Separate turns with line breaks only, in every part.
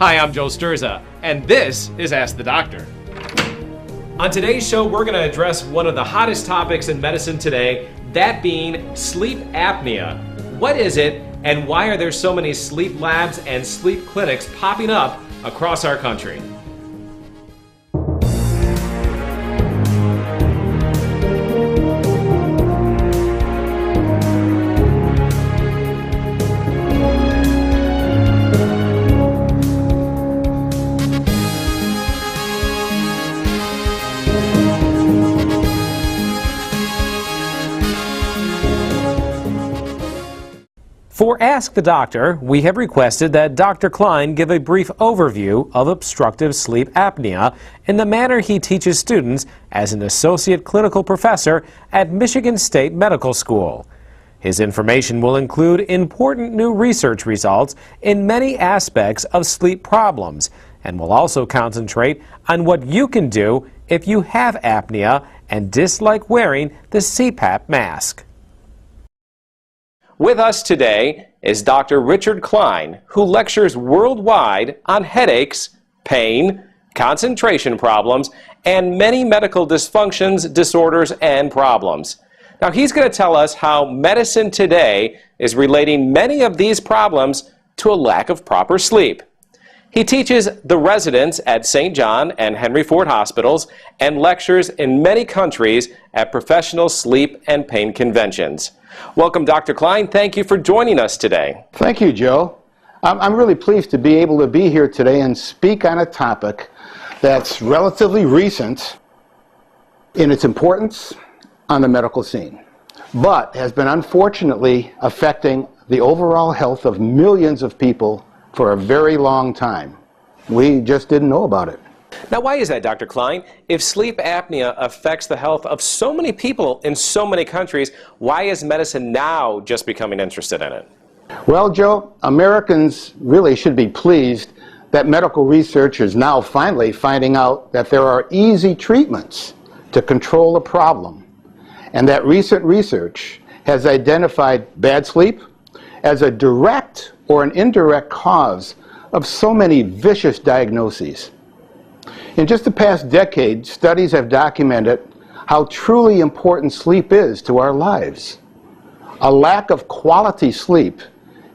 Hi, I'm Joe Sturza, and this is Ask the Doctor. On today's show, we're going to address one of the hottest topics in medicine today, that being sleep apnea. What is it, and why are there so many sleep labs and sleep clinics popping up across our country? For Ask the Doctor, we have requested that Dr. Klein give a brief overview of obstructive sleep apnea in the manner he teaches students as an associate clinical professor at Michigan State Medical School. His information will include important new research results in many aspects of sleep problems and will also concentrate on what you can do if you have apnea and dislike wearing the CPAP mask. With us today is Dr. Richard Klein, who lectures worldwide on headaches, pain, concentration problems, and many medical dysfunctions, disorders, and problems. Now, he's going to tell us how medicine today is relating many of these problems to a lack of proper sleep. He teaches the residents at St. John and Henry Ford hospitals and lectures in many countries at professional sleep and pain conventions. Welcome, Dr. Klein. Thank you for joining us today.
Thank you, Joe. I'm really pleased to be able to be here today and speak on a topic that's relatively recent in its importance on the medical scene, but has been unfortunately affecting the overall health of millions of people for a very long time. We just didn't know about it.
Now, why is that, Dr. Klein? If sleep apnea affects the health of so many people in so many countries, why is medicine now just becoming interested in it?
Well, Joe, Americans really should be pleased that medical research is now finally finding out that there are easy treatments to control a problem, and that recent research has identified bad sleep as a direct or an indirect cause of so many vicious diagnoses. In just the past decade, studies have documented how truly important sleep is to our lives. A lack of quality sleep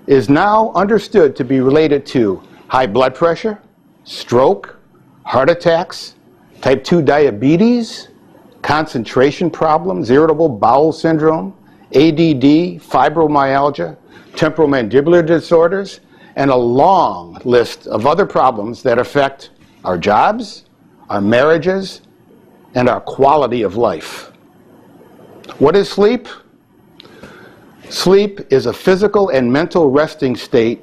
is now understood to be related to high blood pressure, stroke, heart attacks, type 2 diabetes, concentration problems, irritable bowel syndrome, ADD, fibromyalgia, temporomandibular disorders, and a long list of other problems that affect our jobs, our marriages, and our quality of life. What is sleep? Sleep is a physical and mental resting state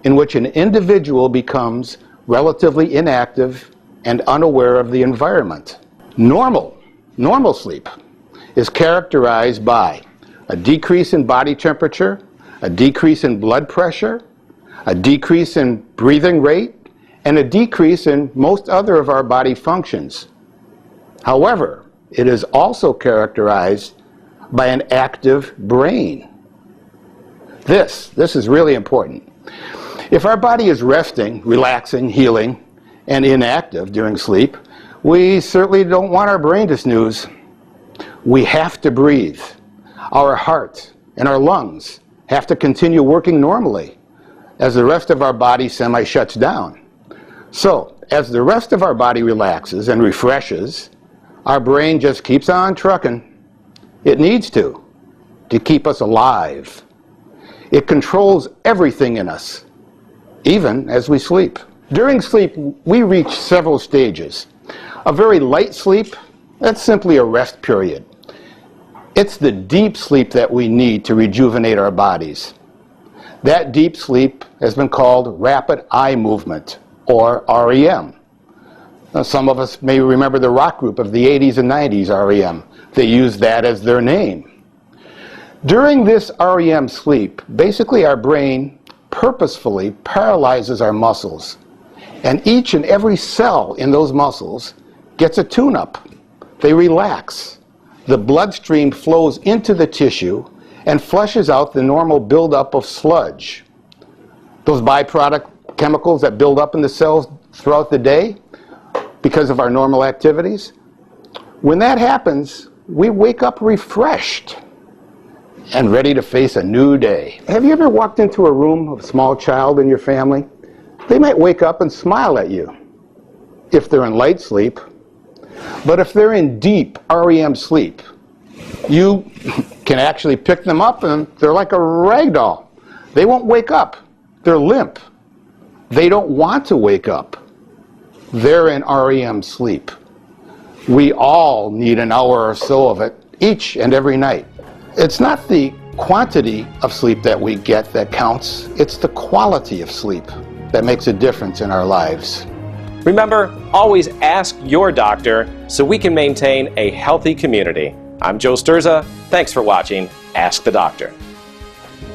in which an individual becomes relatively inactive and unaware of the environment. Normal sleep is characterized by a decrease in body temperature, a decrease in blood pressure, a decrease in breathing rate, and a decrease in most other of our body functions. However, it is also characterized by an active brain. This is really important. If our body is resting, relaxing, healing, and inactive during sleep, we certainly don't want our brain to snooze. We have to breathe. Our heart and our lungs have to continue working normally as the rest of our body semi-shuts down. So, as the rest of our body relaxes and refreshes, our brain just keeps on trucking. It needs to keep us alive. It controls everything in us, even as we sleep. During sleep, we reach several stages. A very light sleep, that's simply a rest period. It's the deep sleep that we need to rejuvenate our bodies. That deep sleep has been called rapid eye movement, or REM. Now, some of us may remember the rock group of the 80s and 90s, REM. They used that as their name. During this REM sleep, basically our brain purposefully paralyzes our muscles, and each and every cell in those muscles gets a tune-up. They relax. The bloodstream flows into the tissue and flushes out the normal buildup of sludge. Those byproduct chemicals that build up in the cells throughout the day because of our normal activities. When that happens, we wake up refreshed and ready to face a new day. Have you ever walked into a room of a small child in your family? They might wake up and smile at you if they're in light sleep. But if they're in deep REM sleep, you can actually pick them up and they're like a rag doll. They won't wake up. They're limp. They don't want to wake up. They're in REM sleep. We all need an hour or so of it each and every night. It's not the quantity of sleep that we get that counts. It's the quality of sleep that makes a difference in our lives.
Remember, always ask your doctor so we can maintain a healthy community. I'm Joe Sturza. Thanks for watching Ask the Doctor.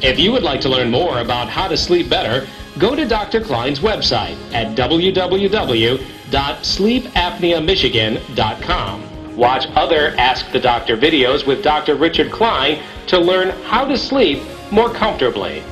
If you would like to learn more about how to sleep better, go to Dr. Klein's website at www.sleepapneamichigan.com. Watch other Ask the Doctor videos with Dr. Richard Klein to learn how to sleep more comfortably.